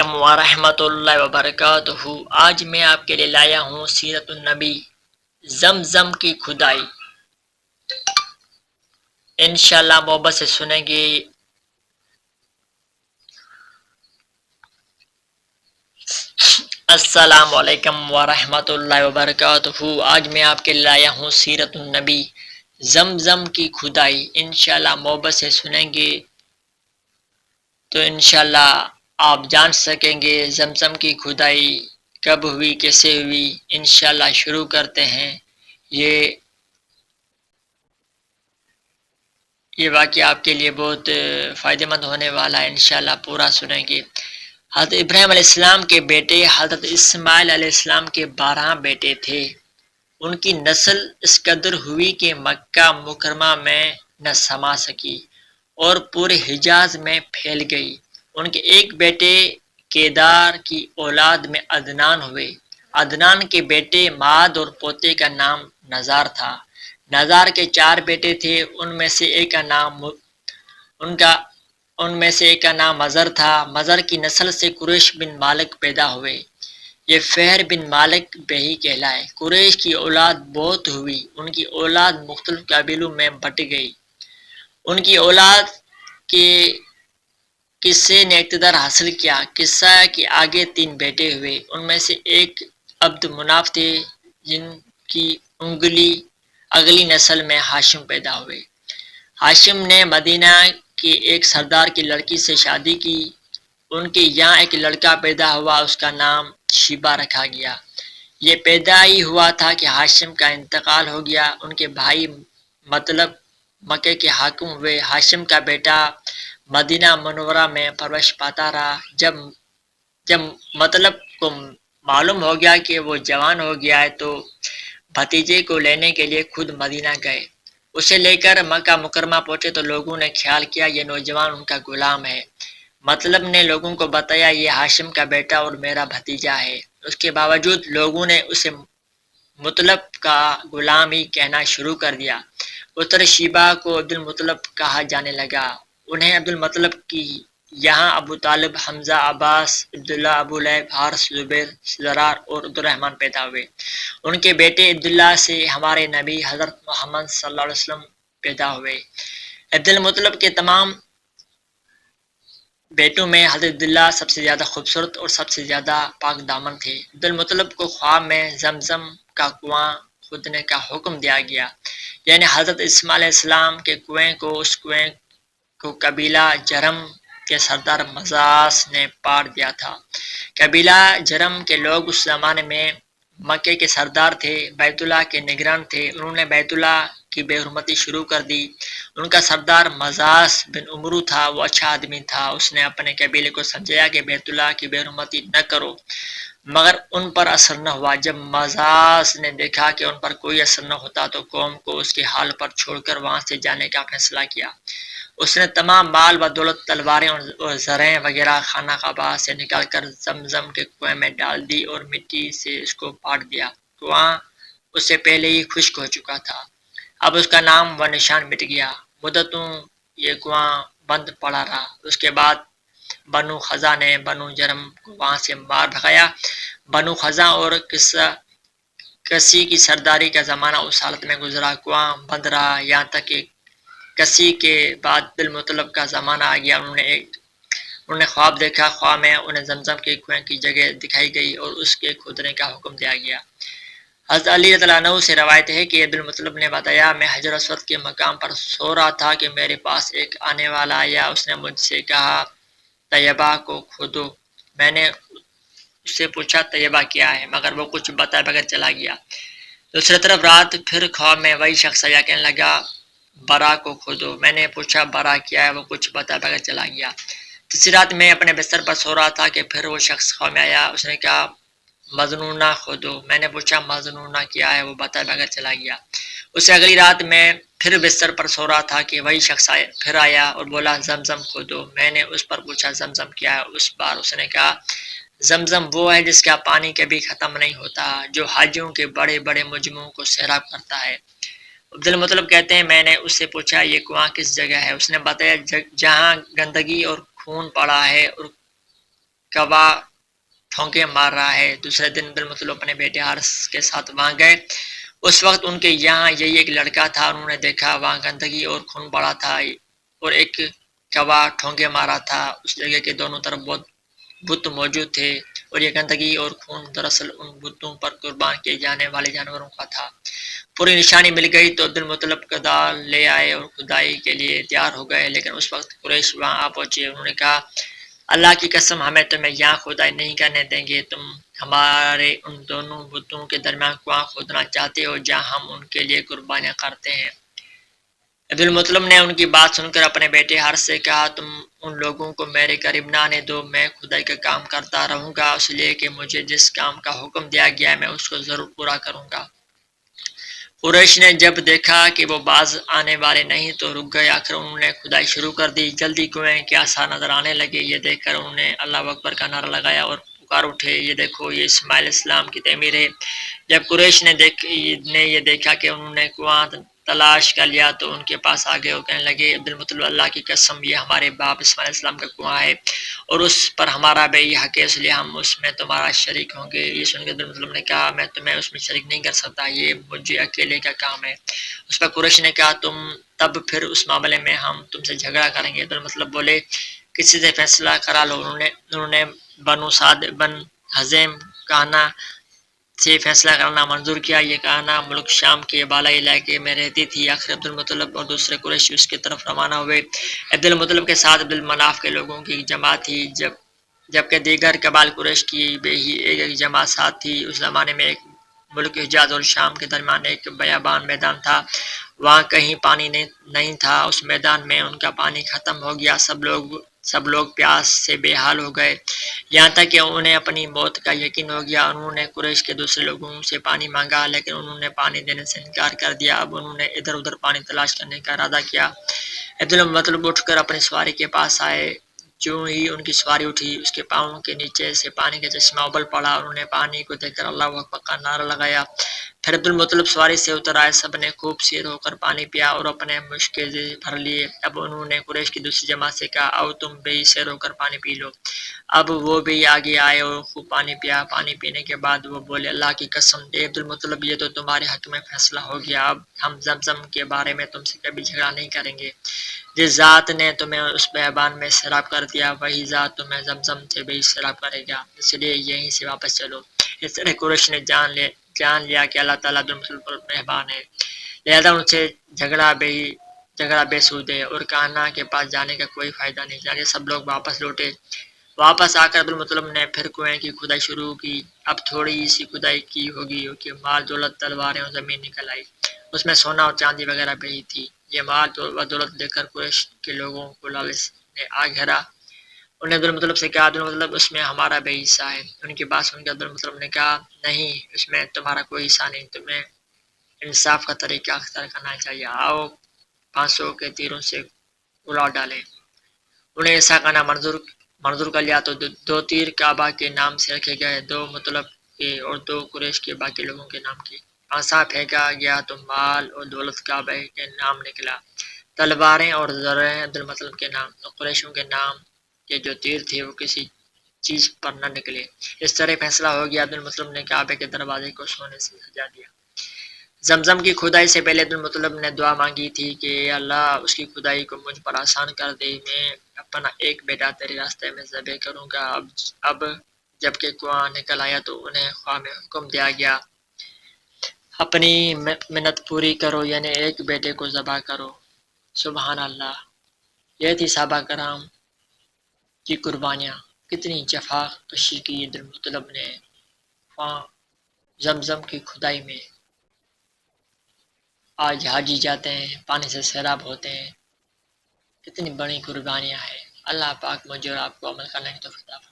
علیکم ورحمۃ اللہ وبرکاتہ۔ آج میں آپ کے لیے لایا ہوں سیرت النبی زمزم کی کھدائی۔ انشاءاللہ محبت سے سنیں گے۔ السلام علیکم ورحمۃ اللہ وبرکاتہ۔ آج میں آپ کے لیے لایا ہوں سیرت النبی زمزم کی کھدائی۔ انشاءاللہ محبت سے سنیں گے تو انشاءاللہ آپ جان سکیں گے زمزم کی کھدائی کب ہوئی، کیسے ہوئی۔ انشاءاللہ شروع کرتے ہیں۔ یہ واقعہ آپ کے لیے بہت فائدہ مند ہونے والا ہے، انشاءاللہ پورا سنیں گے۔ حضرت ابراہیم علیہ السلام کے بیٹے حضرت اسماعیل علیہ السلام کے 12 بیٹے تھے۔ ان کی نسل اس قدر ہوئی کہ مکہ مکرمہ میں نہ سما سکی اور پورے حجاز میں پھیل گئی۔ ان کے ایک بیٹے کیدار کی اولاد میں عدنان ہوئے۔ عدنان کے بیٹے ماد اور پوتے کا نام نزار تھا۔ نزار کے 4 بیٹے تھے، ان میں سے ایک کا نام مزر تھا۔ مزر کی نسل سے قریش بن مالک پیدا ہوئے۔ یہ فہر بن مالک بہی کہلائے۔ قریش کی اولاد بہت ہوئی، ان کی اولاد مختلف قبیلوں میں بٹ گئی۔ ان کی اولاد کے قصے نے اقتدار حاصل کیا۔ قصہ کے آگے 3 بیٹے ہوئے، ان میں سے ایک عبد مناف تھے، جن کی اگلی نسل میں ہاشم پیدا ہوئے۔ ہاشم نے مدینہ کے ایک سردار کی لڑکی سے شادی کی۔ ان کے یہاں ایک لڑکا پیدا ہوا، اس کا نام شیبہ رکھا گیا۔ یہ پیدا ہی ہوا تھا کہ ہاشم کا انتقال ہو گیا۔ ان کے بھائی مطلب مکے کے حاکم ہوئے۔ ہاشم کا بیٹا مدینہ منورہ میں پرورش پاتا رہا۔ جب مطلب کو معلوم ہو گیا کہ وہ جوان ہو گیا ہے تو بھتیجے کو لینے کے لیے خود مدینہ گئے۔ اسے لے کر مکہ مکرمہ پہنچے تو لوگوں نے خیال کیا یہ نوجوان ان کا غلام ہے۔ مطلب نے لوگوں کو بتایا یہ ہاشم کا بیٹا اور میرا بھتیجا ہے۔ اس کے باوجود لوگوں نے اسے مطلب کا غلام ہی کہنا شروع کر دیا۔ پتر شیبہ کو عبدالمطلب کہا جانے لگا۔ انہیں عبدالمطلب کی یہاں ابو طالب، حمزہ، عباس، عبداللہ، ابو لہب، حارث، زبیر، زرار اور عبدالرحمن پیدا ہوئے۔ ان کے بیٹے عبداللہ سے ہمارے نبی حضرت محمد صلی اللہ علیہ وسلم پیدا ہوئے۔ عبدالمطلب کے تمام بیٹوں میں حضرت عبداللہ سب سے زیادہ خوبصورت اور سب سے زیادہ پاک دامن تھے۔ عبدالمطلب کو خواب میں زمزم کا کنواں کھودنے کا حکم دیا گیا، یعنی حضرت اسماعیل علیہ السلام کے کنویں کو۔ اس کنویں کو قبیلہ جرم کے سردار مزاس نے پاڑ دیا تھا۔ قبیلہ جرم کے لوگ اس زمانے میں مکے کے سردار تھے، بیت اللہ کے نگران تھے۔ انہوں نے بیت اللہ کی بے حرمتی شروع کر دی۔ ان کا سردار مزاس بن عمرو تھا، وہ اچھا آدمی تھا۔ اس نے اپنے قبیلے کو سمجھایا کہ بیت اللہ کی بے حرمتی نہ کرو، مگر ان پر اثر نہ ہوا۔ جب مزاس نے دیکھا کہ ان پر کوئی اثر نہ ہوتا تو قوم کو اس کے حال پر چھوڑ کر وہاں سے جانے کا فیصلہ کیا۔ اس نے تمام مال و دولت، تلواریں اور زریں وغیرہ خانہ کعبہ سے نکال کر زمزم کے کنویں میں ڈال دی اور مٹی سے اس کو پاٹ دیا۔ کنواں اس سے پہلے ہی خشک ہو چکا تھا، اب اس کا نام و نشان مٹ گیا۔ مدتوں یہ کنواں بند پڑا رہا۔ اس کے بعد بنو خزا نے بنو جرم کو وہاں سے مار بھگایا۔ بنو خزا اور کسی کی سرداری کا زمانہ اس حالت میں گزرا، کنواں بند رہا، یہاں تک کہ کسی کے بعد عبدالمطلب کا زمانہ آ گیا۔ انہوں نے خواب دیکھا، خواب میں انہیں زمزم کے کنویں کی جگہ دکھائی گئی اور اس کے کھودنے کا حکم دیا گیا۔ حضرت علی رضی اللہ عنہ سے روایت ہے کہ عبدالمطلب نے بتایا میں حجر اسود کے مقام پر سو رہا تھا کہ میرے پاس ایک آنے والا آیا۔ اس نے مجھ سے کہا طیبہ کو کھودو۔ میں نے اس سے پوچھا طیبہ کیا ہے، مگر وہ کچھ بتائے بغیر چلا گیا۔ دوسری طرف رات پھر خواب میں وہی شخص آیا، کہنے لگا برا کو کھودو۔ میں نے پوچھا برا کیا ہے، وہ کچھ بتائے بغیر چلا گیا۔ تیسری رات میں اپنے بستر پر سو رہا تھا کہ پھر وہ شخص خواب میں آیا، اس نے کہا مظنونہ کھودو۔ میں نے پوچھا مظنونہ کیا ہے، وہ بتائے بغیر چلا گیا۔ اس سے اگلی رات میں پھر بستر پر سو رہا تھا کہ وہی شخص پھر آیا اور بولا زمزم کھودو۔ میں نے اس پر پوچھا زمزم کیا ہے، اس بار اس نے کہا زمزم وہ ہے جس کا پانی کبھی ختم نہیں ہوتا، جو حاجیوں کے بڑے بڑے مجمعوں کو سیراب کرتا ہے۔ عبدالمطلب کہتے ہیں میں نے اس سے پوچھا یہ کنواں کس جگہ ہے، اس نے بتایا جہاں گندگی اور خون پڑا ہے اور کوا ٹھونکے مار رہا ہے۔ دوسرے دن بالمطلب اپنے بیٹے حارث کے ساتھ وہاں گئے۔ اس وقت ان کے یہاں یہی ایک لڑکا تھا، انہوں نے دیکھا وہاں گندگی اور خون پڑا تھا اور ایک کوا ٹھونکے مارا تھا۔ اس جگہ کے دونوں طرف بہت بت موجود تھے اور یہ گندگی اور خون دراصل ان بتوں پر قربان کیے جانے والے جانوروں کا تھا۔ پوری نشانی مل گئی تو عبد المطلب کدال لے آئے اور کھدائی کے لیے تیار ہو گئے، لیکن اس وقت قریش وہاں آ پہنچے۔ انہوں نے کہا اللہ کی قسم ہمیں تمہیں یہاں کھدائی نہیں کرنے دیں گے، تم ہمارے ان دونوں بتوں کے درمیان کنواں کھودنا چاہتے ہو جہاں ہم ان کے لیے قربانیاں کرتے ہیں۔ عبد المطلب نے ان کی بات سن کر اپنے بیٹے حارث سے کہا تم ان لوگوں کو میرے قریب نہ آنے دو، میں کھدائی کا کام کرتا رہوں گا، اس لیے کہ مجھے جس کام کا حکم دیا گیا ہے میں اس کو ضرور پورا کروں گا۔ قریش نے جب دیکھا کہ وہ باز آنے والے نہیں تو رک گئے، آخر انہوں نے کھدائی شروع کر دی۔ جلدی کنویں کے آثار نظر آنے لگے، یہ دیکھ کر انہوں نے اللہ اکبر کا نعرہ لگایا اور پکار اٹھے یہ دیکھو یہ اسماعیل اسلام کی تعمیر ہے۔ جب قریش نے یہ دیکھا کہ انہوں نے کنواں تلاش کر لیا تو ان کے پاس آ گئے اور کہنے لگے عبد المطلب اللہ کی قسم یہ ہمارے باپ اسماعیل السلام کا کنواں ہے اور اس پر ہمارا بھی حق ہے، اس لیے ہم اس میں تمہارا شریک ہوں گے۔ یہ سن کے عبد المطلب نے کہا میں تمہیں اس میں شریک نہیں کر سکتا، یہ مجھے اکیلے کا کام ہے۔ اس پر قریش نے کہا تب پھر اس معاملے میں ہم تم سے جھگڑا کریں گے۔ عبد المطلب بولے کسی سے فیصلہ کرا لو۔ انہوں نے بنو سعد بن حزیم کہانا سے فیصلہ کرنا منظور کیا۔ یہ کہانا ملک شام کے بالائی علاقے میں رہتی تھی۔ آخر عبد المطلب اور دوسرے قریشی اس کی طرف روانہ ہوئے۔ عبد المطلب کے ساتھ عبد المناف کے لوگوں کی جماعت تھی، جبکہ دیگر قبائل قریش کی بھی ایک جماعت ساتھ تھی۔ اس زمانے میں ایک ملک حجاز اور شام کے درمیان ایک بیابان میدان تھا، وہاں کہیں پانی نہیں تھا۔ اس میدان میں ان کا پانی ختم ہو گیا، سب لوگ پیاس سے بے حال ہو گئے، یہاں تک کہ انہیں اپنی موت کا یقین ہو گیا۔ انہوں نے قریش کے دوسرے لوگوں سے پانی مانگا لیکن انہوں نے پانی دینے سے انکار کر دیا۔ اب انہوں نے ادھر ادھر پانی تلاش کرنے کا ارادہ کیا۔ عبد المطلب اٹھ کر اپنی سواری کے پاس آئے، جو ہی ان کی سواری اٹھی اس کے پاؤں کے نیچے سے پانی کا چشمہ ابل پڑا۔ انہوں نے پانی کو دیکھ کر اللہ اکبر کا نعرہ لگایا۔ پھر عبد المطلب سواری سے اتر آئے، سب نے خوب سیر ہو کر پانی پیا اور اپنے مشکے بھر لیے۔ اب انہوں نے قریش کی دوسری جماعت سے کہا آؤ تم بھی سیر ہو کر پانی پی لو۔ اب وہ بھی آگے آئے اور خوب پانی پیا۔ پانی پینے کے بعد وہ بولے اللہ کی قسم اے عبد المطلب یہ تو تمہارے حق میں فیصلہ ہو گیا، اب ہم زمزم کے بارے میں تم سے کبھی جھگڑا نہیں کریں گے۔ جس ذات نے تمہیں اس بیابان میں سیراب کر دیا وہی ذات تمہیں زمزم سے بھی سیراب کرے گا، اس لیے یہیں سے واپس چلو۔ اس طرح قریش نے جان لیا کہ اللہ تعالیٰ عبد المطلب پر مہربان ہے، لہذا ان سے جھگڑا بے سود ہے اور کہانا کے پاس جانے کا کوئی فائدہ نہیں۔ جانے سب لوگ واپس لوٹے۔ واپس آ کر عبد المطلب نے پھر کنویں کی کھدائی شروع کی۔ اب تھوڑی سی کھدائی کی ہوگی کہ مال دولت تلواریں اور زمین نکل آئی، اس میں سونا اور چاندی وغیرہ بھی تھی۔ یہ مال و دولت دیکھ کر قریش کے لوگوں کو لالچ نے آ گھیرا۔ انہوں نے عبد المطلب سے کہا عبد المطلب اس میں ہمارا بھی حصہ ہے۔ ان کی بات سن کر عبد المطلب نے کہا نہیں، اس میں تمہارا کوئی حصہ نہیں، تمہیں انصاف کا طریقہ اختیار کرنا چاہیے، آؤ 500 کے تیروں سے اڑا ڈالے۔ انہیں ایسا کرنا منظور کر لیا تو 2 تیر کعبہ کے نام سے رکھے گئے، 2 مطلب کے اور 2 قریش کے باقی لوگوں کے نام کی۔ پانسا پھینکا گیا تو مال اور دولت کعبہ کے نام نکلا، تلواریں اور زریں عبد المطلب کے نام، اور قریشوں کے نام کے جو تیر تھے وہ کسی چیز پر نہ نکلے۔ اس طرح فیصلہ ہو گیا۔ عبد المطلب نے کعبے کے دروازے کو سونے سے سجا دیا۔ زمزم کی کھدائی سے پہلے عبد المطلب نے دعا مانگی تھی کہ اے اللہ اس کی کھدائی کو مجھ پر آسان کر دے، میں اپنا ایک بیٹا تیرے راستے میں ذبح کروں گا۔ اب جب کہ کنواں نکل آیا تو انہیں خواہ میں حکم دیا گیا اپنی منت پوری کرو، یعنی ایک بیٹے کو ذبح کرو۔ سبحان اللہ، یہ تھی صحابہ کرام کی قربانیاں، کتنی جفا کشی کی عبد المطلب نے وہاں زمزم کی کھدائی میں۔ آج حاجی جاتے ہیں، پانی سے سیراب ہوتے ہیں، کتنی بڑی قربانیاں ہیں۔ اللہ پاک مجھے اور آپ کو عمل کرنے کی توفیق عطا فرمائے۔